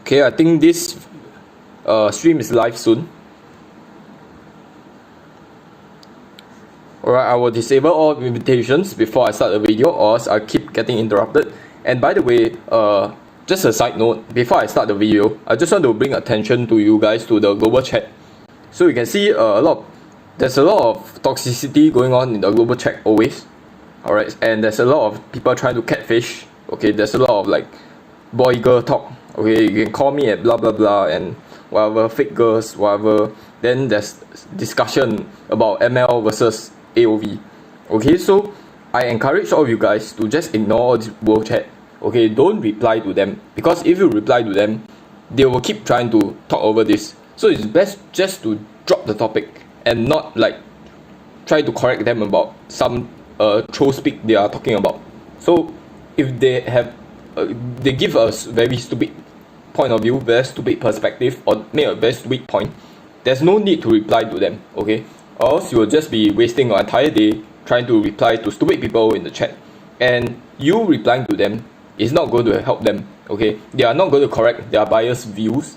Okay, I think this stream is live soon. Alright, I will disable all invitations before I start the video, or else I keep getting interrupted. And by the way, just a side note, before I start the video, I just want to bring attention to you guys to the global chat. So you can see there's a lot of toxicity going on in the global chat always. Alright, and there's a lot of people trying to catfish. Okay, there's a lot of like boy girl talk. Okay, you can call me at blah blah blah and whatever, fake girls, whatever. Then there's discussion about ML versus AOV. Okay, so I encourage all of you guys to just ignore this world chat. Okay, don't reply to them, because if you reply to them, they will keep trying to talk over this. So it's best just to drop the topic and not like try to correct them about some troll speak they are talking about. So if they have they give us very stupid point of view, very stupid perspective, or make a very stupid point, there's no need to reply to them. Okay, or else you will just be wasting your entire day trying to reply to stupid people in the chat, and you replying to them is not going to help them. Okay, they are not going to correct their biased views.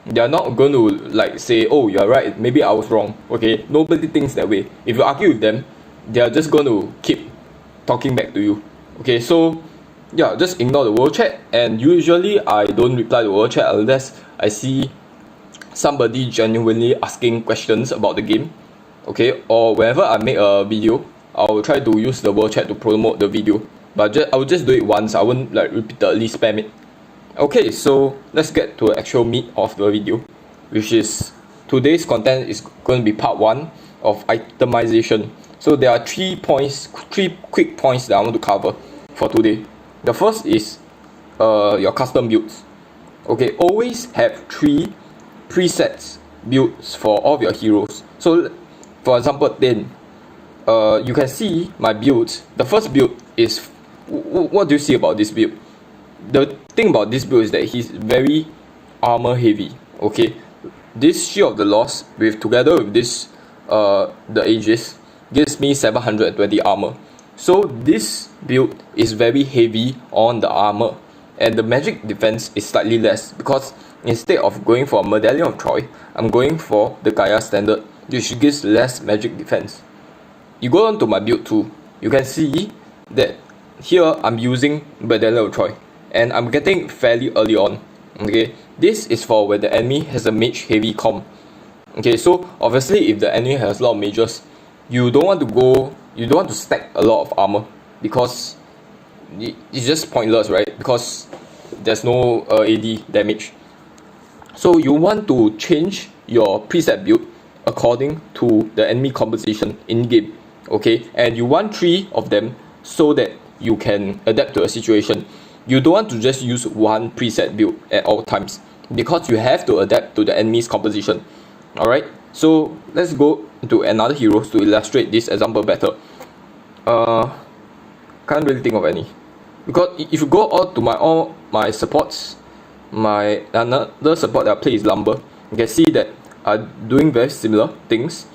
They are not going to like say, oh, you're right, maybe I was wrong. Okay, nobody thinks that way. If you argue with them, they are just going to keep talking back to you. Okay, so yeah, just ignore the world chat. And usually I don't reply to the world chat unless I see somebody genuinely asking questions about the game. Okay, or whenever I make a video, I'll try to use the world chat to promote the video, but I will just do it once. I won't like repeatedly spam it. Okay, so let's get to the actual meat of the video, which is today's content is going to be part 1 of itemization. So there are 3 quick points that I want to cover for today. The first is your custom builds. Okay, always have 3 presets builds for all of your heroes. So for example, then you can see my builds. The first build is, what do you see about this build? The thing about this build is that he's very armor heavy. Okay, this Shield of the Lost together with this the Aegis gives me 720 armor. So this build is very heavy on the armor, and the magic defense is slightly less, because instead of going for a Medallion of Troy, I'm going for the Gaia standard, which gives less magic defense. You go on to my build 2, you can see that here I'm using Medallion of Troy, and I'm getting fairly early on. Okay, this is for when the enemy has a mage heavy comp. Okay, so obviously if the enemy has a lot of mages, you don't want to stack a lot of armor, because it's just pointless, right? Because there's no AD damage. So you want to change your preset build according to the enemy composition in game. Okay, and you want 3 of them so that you can adapt to a situation. You don't want to just use one preset build at all times, because you have to adapt to the enemy's composition. Alright, so let's go into another hero to illustrate this example better. Can't really think of any, because if you go all my supports, another support that I play is Lumber. You can see that I'm doing very similar things.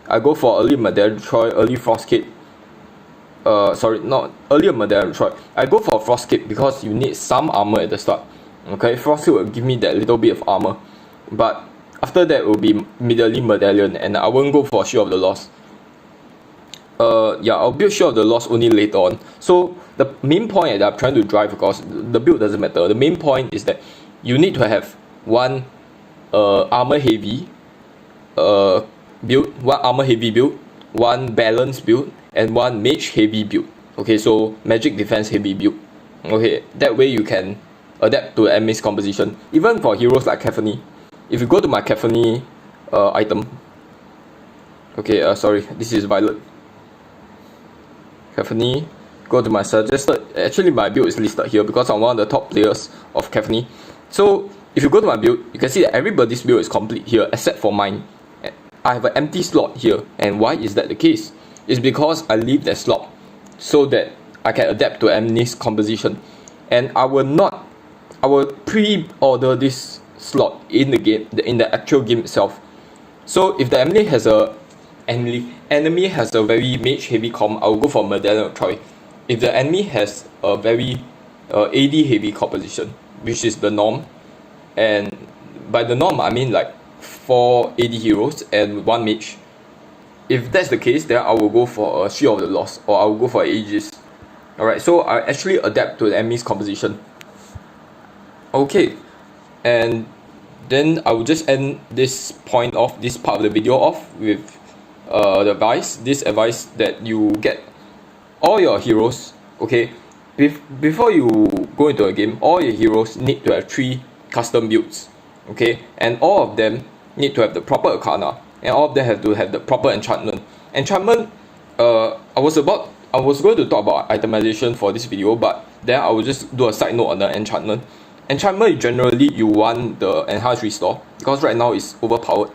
I go for early Medallion of Troy, early Frost Cape. Sorry, not earlier Medallion of Troy. I go for Frost Cape because you need some armor at the start. Okay, Frost Cape will give me that little bit of armor, but after that it will be immediately Medallion, and I won't go for Shield of the Lost. Yeah, I'll build Shield of the Lost only later on. So the main point that I'm trying to drive, because the build doesn't matter. The main point is that you need to have one armor heavy build, one armor heavy build, one balance build, and one mage heavy build. Okay, so magic defense heavy build. Okay, that way you can adapt to the enemy's composition. Even for heroes like Caphany, if you go to my Caphany item, okay, sorry, this is Violet. Caphany, go to my suggested. Actually, my build is listed here because I'm one of the top players of Caphany. So if you go to my build, you can see that everybody's build is complete here except for mine. I have an empty slot here, and why is that the case? It's because I leave that slot so that I can adapt to enemy's composition, and I will pre-order this slot in the game, in the actual game itself. So if the enemy has a very mage heavy comp, I will go for Medallion of Troy. If the enemy has a very AD heavy composition, which is the norm, and by the norm I mean like 4 AD heroes and 1 mage. If that's the case, then I will go for a Shield of the Lost, or I will go for Aegis. Alright, so I actually adapt to the enemy's composition. Okay, and then I will just end this point off, this part of the video off with this advice that you get all your heroes, okay, before you go into a game, all your heroes need to have 3 custom builds, okay, and all of them need to have the proper arcana, and all of them have to have the proper enchantment. Enchantment, I was going to talk about itemization for this video, but then I will just do a side note on the enchantment. Enchantment, generally you want the enhanced restore, because right now it's overpowered,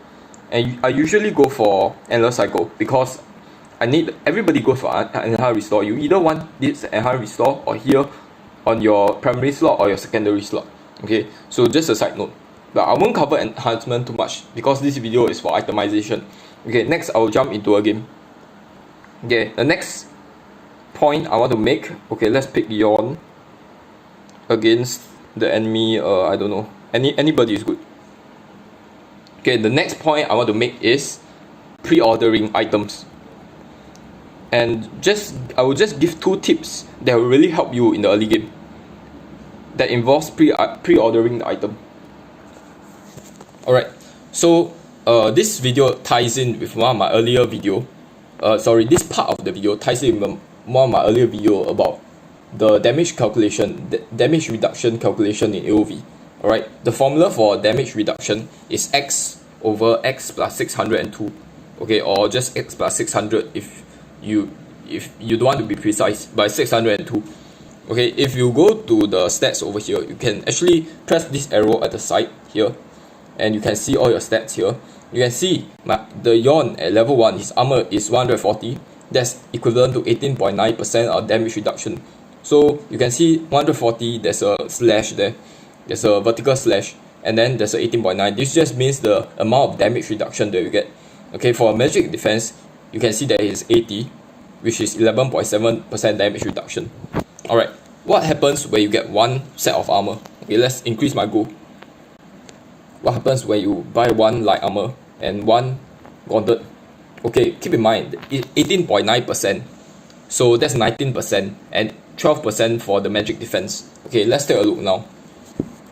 and I usually go for endless cycle because everybody goes for enhanced restore. You either want this enhanced restore or here on your primary slot or your secondary slot. Okay, so just a side note, but I won't cover enhancement too much because this video is for itemization. Okay, next I will jump into a game. Okay, the next point I want to make, okay, let's pick Yawn against the enemy, I don't know, anybody is good. Okay, the next point I want to make is pre-ordering items. And I will just give 2 tips that will really help you in the early game that involves pre-ordering the item. Alright, so this video ties in with one of my earlier video. This part of the video ties in with one of my earlier video about the damage calculation, the damage reduction calculation in AOV. Alright, the formula for damage reduction is x over x plus 602. Okay, or just x plus 600 if you don't want to be precise, by 602. Okay, if you go to the stats over here, you can actually press this arrow at the side here, and you can see all your stats here. You can see the Yawn at level 1, his armor is 140. That's equivalent to 18.9% of damage reduction. So you can see 140, there's a slash there, there's a vertical slash, and then there's a 18.9. This just means the amount of damage reduction that you get. Okay, for magic defense, you can see that it is 80, which is 11.7% damage reduction. Alright, what happens when you get 1 set of armor? Okay, let's increase my goal. What happens when you buy 1 light armor and 1 gauntlet? Okay, keep in mind, 18.9%, so that's 19%, and 12% for the magic defense. Okay, let's take a look now.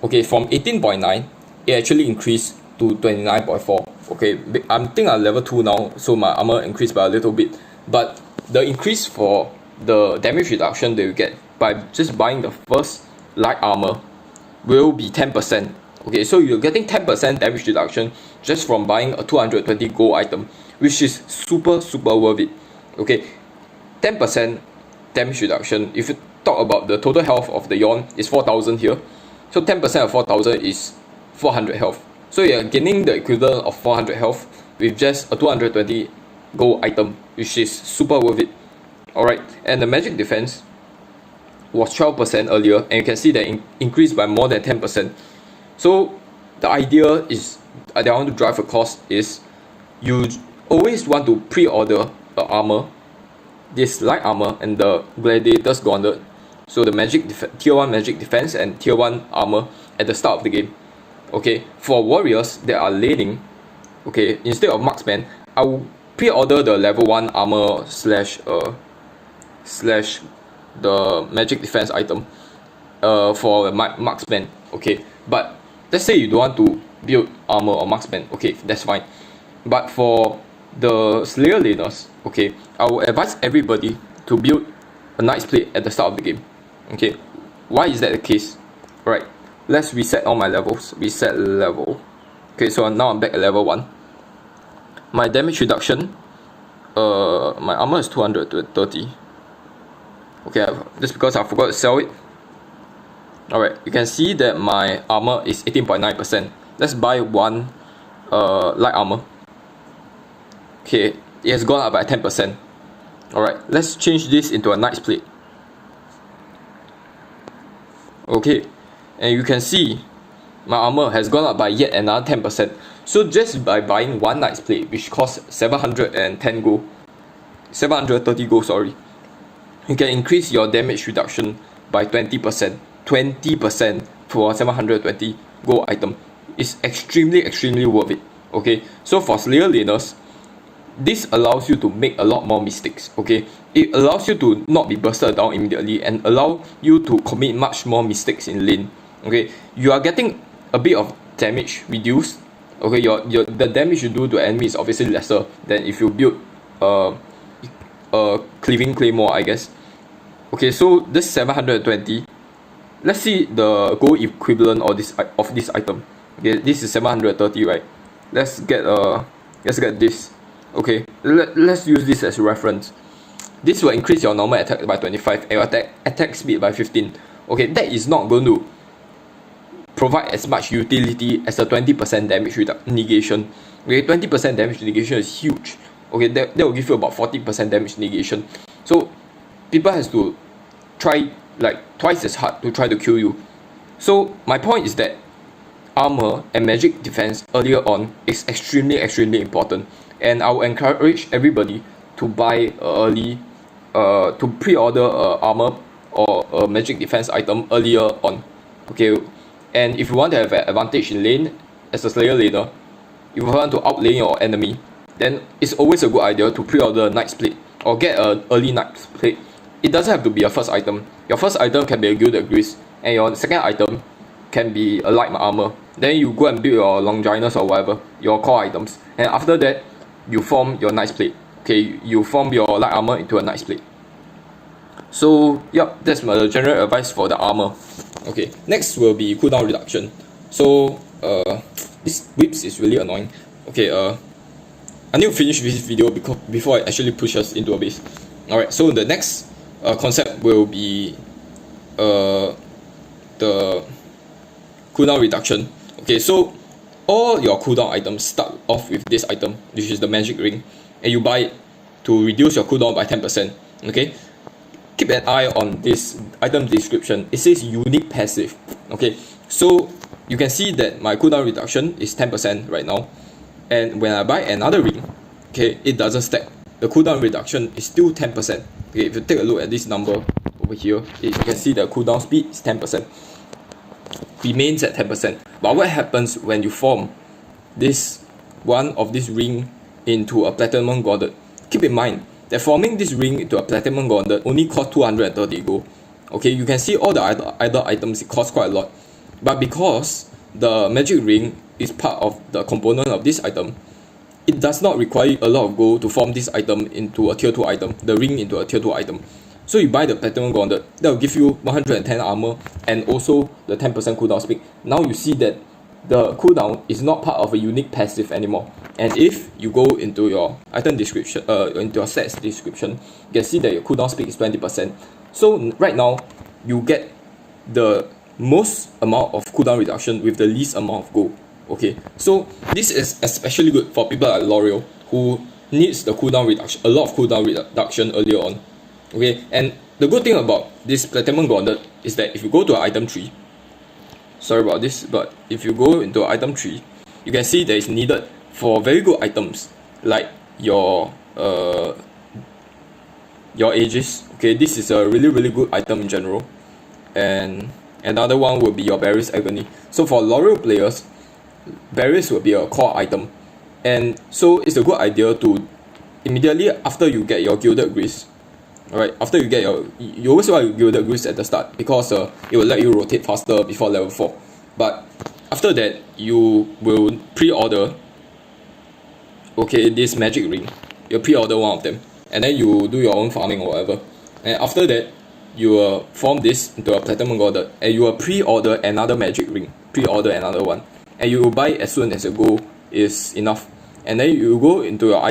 Okay, from 18.9, it actually increased to 29.4. Okay, I'm level 2 now, so my armor increased by a little bit, but the increase for the damage reduction that you get by just buying the first light armor will be 10%. Okay, so you're getting 10% damage reduction just from buying a 220 gold item, which is super worth it. Okay, 10% damage reduction. If you talk about the total health of the Yawn is 4000 here, so 10% of 4000 is 400 health. So you're gaining the equivalent of 400 health with just a 220 gold item, which is super worth it. Alright, and the magic defense was 12% earlier, and you can see that increased by more than 10%. So the idea is that I want to drive across is you always want to pre-order the armor, this light armor and the gladiator's gauntlet, so the tier 1 magic defense and tier 1 armor at the start of the game. Okay, for warriors that are laning, okay, instead of marksman, I will pre-order the level 1 armor slash the magic defense item for marksman. Okay, but let's say you don't want to build armor or marksman, okay, that's fine. But for the slayer laners, okay, I will advise everybody to build a knight's plate at the start of the game. Okay, why is that the case? Right, let's reset all my levels. Reset level. Okay, so now I'm back at level 1. My damage reduction, my armor is 230. Okay, just because I forgot to sell it. Alright, you can see that my armor is 18.9%. Let's buy 1 light armor. Okay, it has gone up by 10%. Alright, let's change this into a knight's plate. Okay, and you can see my armor has gone up by yet another 10%. So just by buying 1 knight's plate, which costs 730 gold, sorry, you can increase your damage reduction by 20%. 20% for 720. gold item is extremely worth it. Okay, so for Slayer laners, this allows you to make a lot more mistakes. Okay, it allows you to not be bursted down immediately and allow you to commit much more mistakes in lane. Okay, you are getting a bit of damage reduced. Okay, the damage you do to enemy is obviously lesser than if you build a cleaving claymore, I guess. Okay, so this 720. Let's see the gold equivalent of this item. Okay, this is 730, right? Let's get this. Okay, let's use this as a reference. This will increase your normal attack by 25 and your attack speed by 15. Okay, that is not going to provide as much utility as a 20% damage negation. Okay, 20% damage negation is huge. Okay, that will give you about 40% damage negation. So people has to try like twice as hard to try to kill you. So my point is that armor and magic defense earlier on is extremely important, and I will encourage everybody to buy early, to pre-order armor or a magic defense item earlier on. Okay, and if you want to have an advantage in lane as a Slayer laner, if you want to outlane your enemy, then it's always a good idea to pre-order a Knight's Plate or get an early Knight's Plate. It doesn't have to be a first item. Your first item can be a Gilded Grease, and your second item can be a light armor. Then you go and build your Longinus or whatever, your core items, and after that you form your Knight's Plate. Okay, you form your light armor into a Knight's Plate. So yep, that's my general advice for the armor. Okay, next will be cooldown reduction. So this whips is really annoying. Okay, I need to finish this video before I actually push us into a base. Alright, so the next concept will be the cooldown reduction. Okay, so all your cooldown items start off with this item, which is the magic ring, and you buy it to reduce your cooldown by 10%. Okay, keep an eye on this item description. It says unique passive. Okay, so you can see that my cooldown reduction is 10% right now, and when I buy another ring, okay, it doesn't stack. The cooldown reduction is still 10%. Okay, if you take a look at this number over here, you can see the cooldown speed is 10%. Remains at 10%. But what happens when you form this one of this ring into a platinum gauntlet? Keep in mind that forming this ring into a platinum gauntlet only costs 230 gold. Okay, you can see all the other items, it costs quite a lot. But because the magic ring is part of the component of this item, it does not require a lot of gold to form this item into a tier 2 item, the ring into a tier 2 item. So you buy the platinum gauntlet, that will give you 110 armor and also the 10% cooldown speed. Now you see that the cooldown is not part of a unique passive anymore. And if you go into your item description, into your stats description, you can see that your cooldown speed is 20%. So right now, you get the most amount of cooldown reduction with the least amount of gold. Okay, so this is especially good for people like L'Oreal who needs the cooldown reduction, a lot of cooldown reduction earlier on. Okay, and the good thing about this platinum gauntlet is that if you go to item tree, sorry about this, but if you go into item tree, you can see that it's needed for very good items like your Aegis. Okay, this is a really good item in general, and another one will be your Barriers Agony. So for L'Oreal players, Barriers will be a core item, and so it's a good idea to immediately after you get your Gilded Grease. Alright, after you get you always want your Gilded Grease at the start because it will let you rotate faster before level 4. But after that, you will pre-order, okay, this magic ring. You pre-order one of them, and then you do your own farming or whatever. And after that, you will form this into a platinum gauntlet, and you will pre-order another magic ring, pre-order another one, and you will buy as soon as your gold is enough. And then you go into your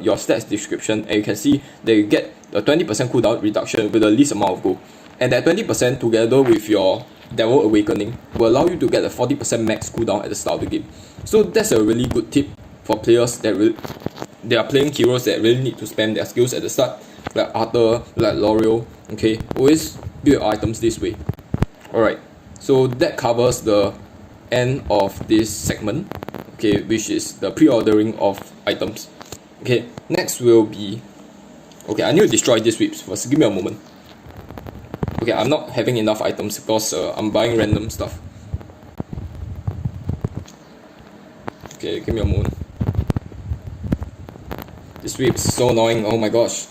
your stats description, and you can see that you get a 20% cooldown reduction with the least amount of gold. And that 20% together with your Devil Awakening will allow you to get a 40% max cooldown at the start of the game. So that's a really good tip for players that they are playing heroes that really need to spam their skills at the start, like Arthur, like L'Oreal. Okay, always build items this way. Alright, so that covers the end of this segment, okay, which is the pre-ordering of items. Okay, next will be, okay, I need to destroy these whips first, give me a moment. Okay, I'm not having enough items because I'm buying random stuff. Okay, give me a moment. This sweep is so annoying, oh my gosh.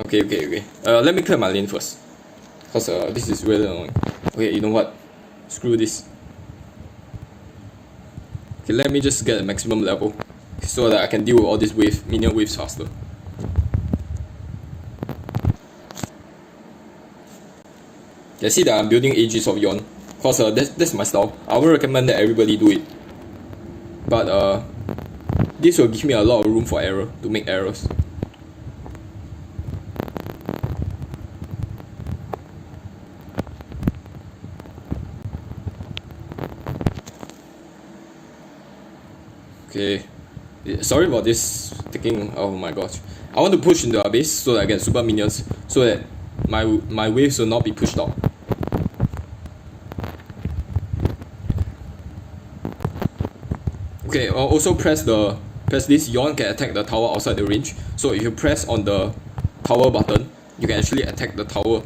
Okay. Let me clear my lane first. Because this is really annoying. Okay, you know what? Screw this. Okay, let me just get a maximum level so that I can deal with all these minion waves faster. You see that I'm building Aegis of Yon. Because that's my style. I would recommend that everybody do it. But this will give me a lot of room for error, to make errors. Okay, sorry about this taking, oh my gosh. I want to push into our base so that I get super minions, so that my waves will not be pushed out. Okay, also press this, Yon can attack the tower outside the range. So if you press on the tower button, you can actually attack the tower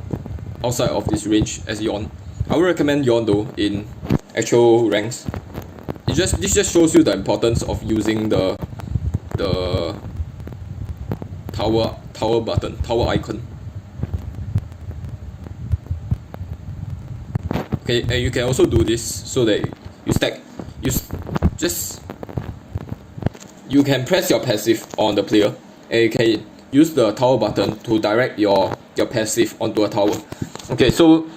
outside of this range as Yon. I would recommend Yon though in actual ranks. This just shows you the importance of using the tower button, tower icon. Okay, and you can also do this so that you can press your passive on the player, and you can use the tower button to direct your passive onto a tower. Okay, so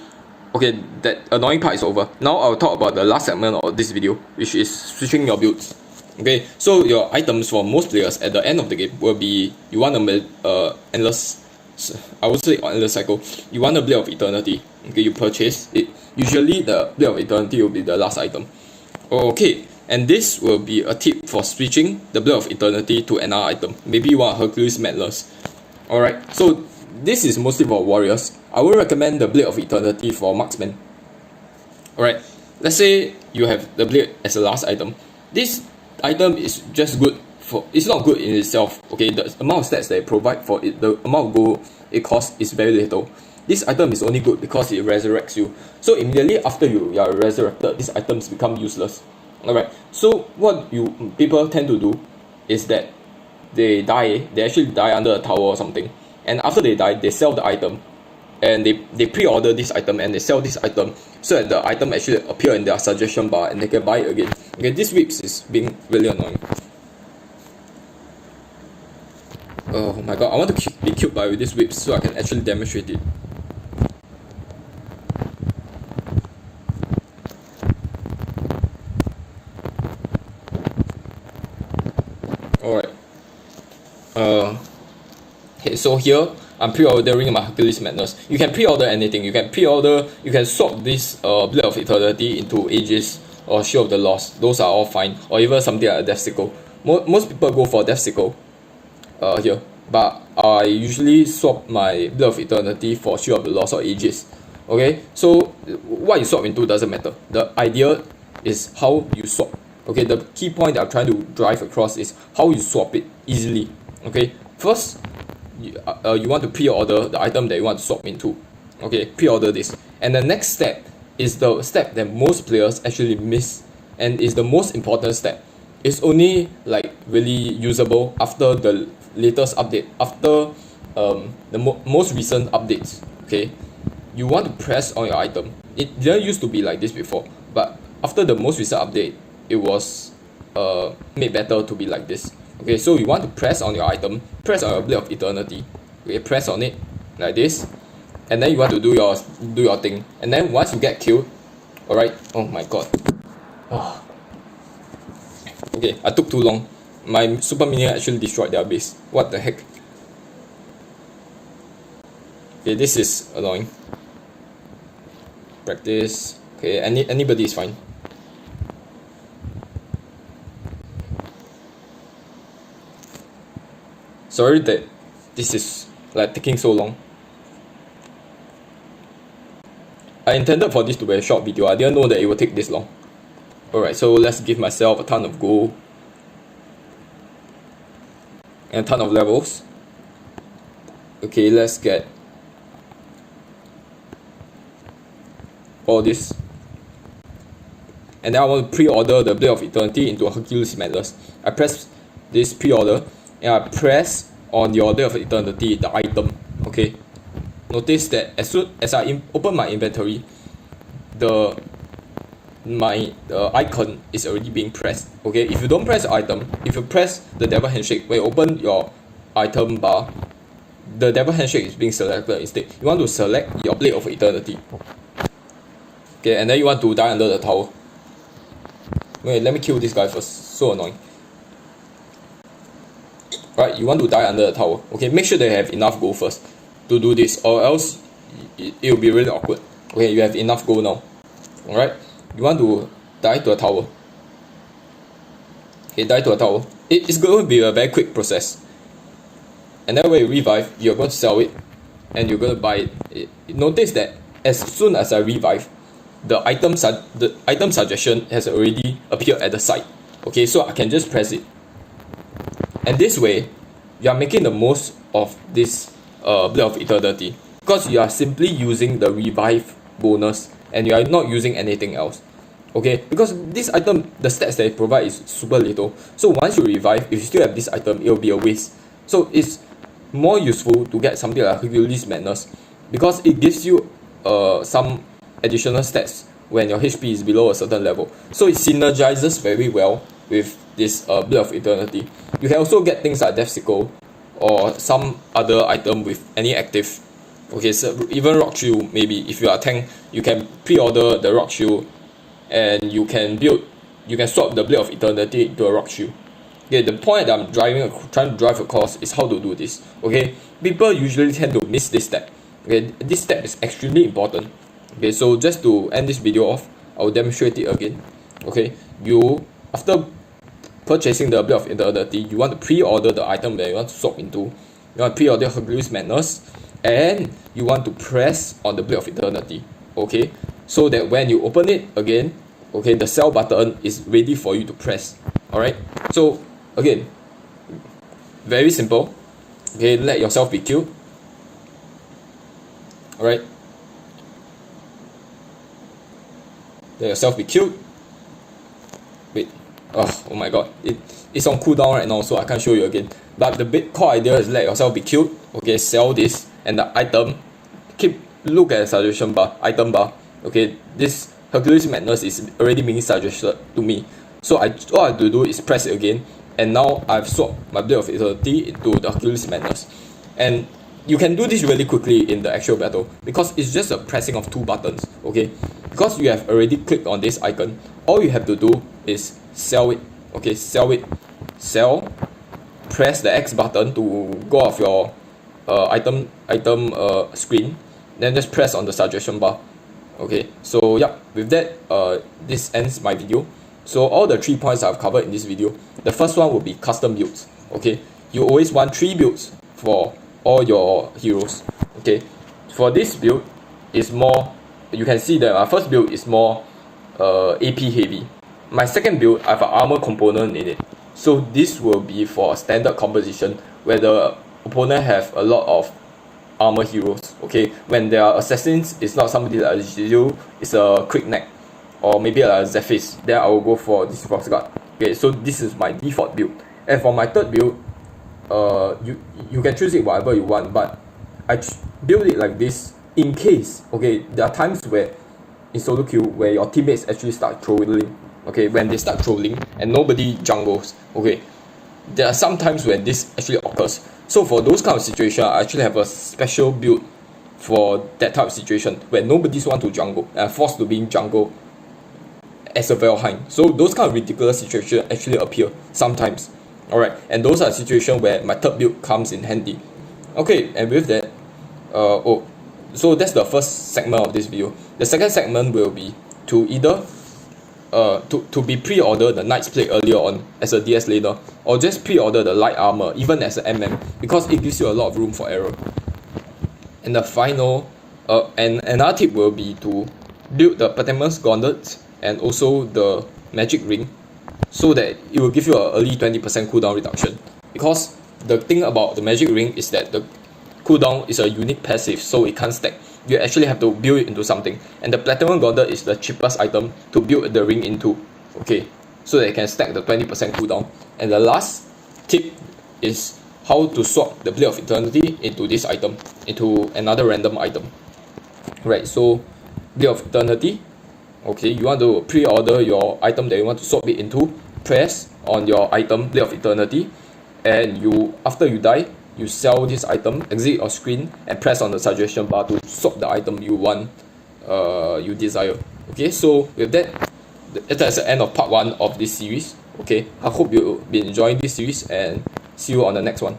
that annoying part is over. Now I'll talk about the last segment of this video, which is switching your builds. Okay, so your items for most players at the end of the game will be, you want a endless, I would say endless cycle. You want a Blade of Eternity. Okay, you purchase it. Usually the Blade of Eternity will be the last item. Okay, and this will be a tip for switching the Blade of Eternity to another item. Maybe you want Hercules Medlars. Alright, so this is mostly for warriors. I would recommend the Blade of Eternity for marksmen. Alright, let's say you have the blade as the last item. This item is just good for, it's not good in itself. Okay, the amount of stats that it provide for it, the amount of gold it costs is very little. This item is only good because it resurrects you. So immediately after you are resurrected, these items become useless. Alright, so what people tend to do is that they actually die under a tower or something. And after they die, they sell the item. And they pre-order this item and they sell this item so that the item actually appear in their suggestion bar and they can buy it again. Okay, this whips is being really annoying. Oh my god, I want to be killed by this whip so I can actually demonstrate it. Alright. Okay, so here I'm pre-ordering my Hercules Madness. You can pre-order anything. You can swap this Blade of Eternity into Aegis or Shield of the Lost. Those are all fine. Or even something like a Death Sickle. Most people go for Death Sickle here. But I usually swap my Blade of Eternity for Shield of the Lost or Aegis. Okay, so what you swap into doesn't matter. The idea is how you swap. Okay, the key point that I'm trying to drive across is how you swap it easily. Okay, first you want to pre-order the item that you want to swap into. Okay, pre-order this, and the next step is the step that most players actually miss, and is the most important step. It's only like really usable after the latest update, after the most recent updates. Okay, you want to press on your item. It didn't used to be like this before, but after the most recent update, it was made better to be like this. Okay, so you want to press on your item, press on your Blade of Eternity. Okay, press on it like this, and then you want to do your thing. And then once you get killed, alright. Oh my god. Oh. Okay, I took too long. My super minion actually destroyed their base. What the heck? Okay, this is annoying. Practice. Okay, anybody is fine. Sorry that this is like taking so long. I intended for this to be a short video. I didn't know that it would take this long. Alright, so let's give myself a ton of gold and a ton of levels. Okay, let's get all this. and then I want to pre-order the Blade of Eternity into Hercules Madness. I press this pre-order, and I press on your Blade of Eternity, the item. Okay, notice that as soon as I open my inventory, my icon is already being pressed. Okay, if you don't press the item, if you press the Devil Handshake when you open your item bar, the Devil Handshake is being selected instead. You want to select your Blade of Eternity. Okay, and then you want to die under the tower. Wait, let me kill this guy first. So annoying. Right, you want to die under the tower. Okay, make sure they have enough gold first to do this, or else it will be really awkward. Okay, you have enough gold now. Alright, you want to die to a tower. Okay, die to a tower. It's going to be a very quick process. And then when you revive, you're going to sell it, and you're going to buy it. Notice that as soon as I revive, the item suggestion has already appeared at the side. Okay, so I can just press it. And this way, you are making the most of this Blade of Eternity, because you are simply using the revive bonus and you are not using anything else. Okay, because this item, the stats that it provides is super little. So once you revive, if you still have this item, it will be a waste. So it's more useful to get something like Hercules Madness, because it gives you some additional stats when your HP is below a certain level. So it synergizes very well with this Blade of Eternity. You can also get things like Death Sickle or some other item with any active. Okay, so even Rock Shield, maybe if you are a tank, you can pre-order the Rock Shield, and you can swap the Blade of Eternity into a Rock Shield. Okay, the point that I'm trying to drive across is how to do this. Okay, people usually tend to miss this step. Okay, this step is extremely important. Okay, so just to end this video off, I will demonstrate it again. Okay, after purchasing the Blade of Eternity, you want to pre-order the item that you want to swap into. You want to pre-order Hercules Madness, and you want to press on the Blade of Eternity. Okay, so that when you open it again, okay, the sell button is ready for you to press. Alright, so again, very simple. Okay, let yourself be killed. Alright, let yourself be killed. Wait, oh my god, it's on cooldown right now, so I can't show you again. But the big core idea is let yourself be killed. Okay, sell this, and the item, look at the suggestion bar, item bar. Okay, this Hercules Madness is already being suggested to me. So all I have to do is press it again, and now I've swapped my Blade of Eternity into the Hercules Madness. And you can do this really quickly in the actual battle, because it's just a pressing of two buttons. Okay, because you have already clicked on this icon, all you have to do is sell it. Okay, sell it, sell, press the X button to go off your item screen, then just press on the suggestion bar. Okay, so yeah, with that, this ends my video. So all the 3 points I've covered in this video, the first one will be custom builds. Okay, you always want 3 builds for all your heroes. Okay, for this build, is more, you can see that my first build is more AP heavy. My second build, I have an armor component in it. So this will be for a standard composition where the opponent have a lot of armor heroes. Okay, when they are assassins, it's not somebody like Zio, it's a quick neck, or maybe a Zephys. Then I will go for this Frost Guard. Okay, so this is my default build. And for my third build, you can choose it whatever you want, but I build it like this in case. Okay, there are times where in solo queue where your teammates actually start trolling. Okay, when they start trolling and nobody jungles. Okay, there are some times when this actually occurs. So for those kind of situations, I actually have a special build for that type of situation where nobody's want to jungle and I'm forced to be in jungle as a Valheim. So those kind of ridiculous situations actually appear sometimes. Alright, and those are situations where my third build comes in handy. Okay, and with that, so that's the first segment of this video. The second segment will be to either to be pre-order the Knight's Plate earlier on as a DS laner, or just pre-order the light armor even as an MM, because it gives you a lot of room for error. And the final and another tip will be to build the Platinum's Gauntlet and also the Magic Ring, so that it will give you an early 20% cooldown reduction. Because the thing about the Magic Ring is that the cooldown is a unique passive, so it can't stack. you actually have to build it into something. And the platinum gauntlet is the cheapest item to build the ring into. Okay, so that you can stack the 20% cooldown. And the last tip is how to swap the Blade of Eternity into this item, into another random item. Right, so Blade of Eternity. Okay, you want to pre-order your item that you want to swap it into. Press on your item Blade of Eternity, and after you die, you sell this item, exit your screen, and press on the suggestion bar to swap the item you want, you desire. Okay, so with that, that's the end of part 1 of this series. Okay, I hope you've been enjoying this series, and see you on the next one.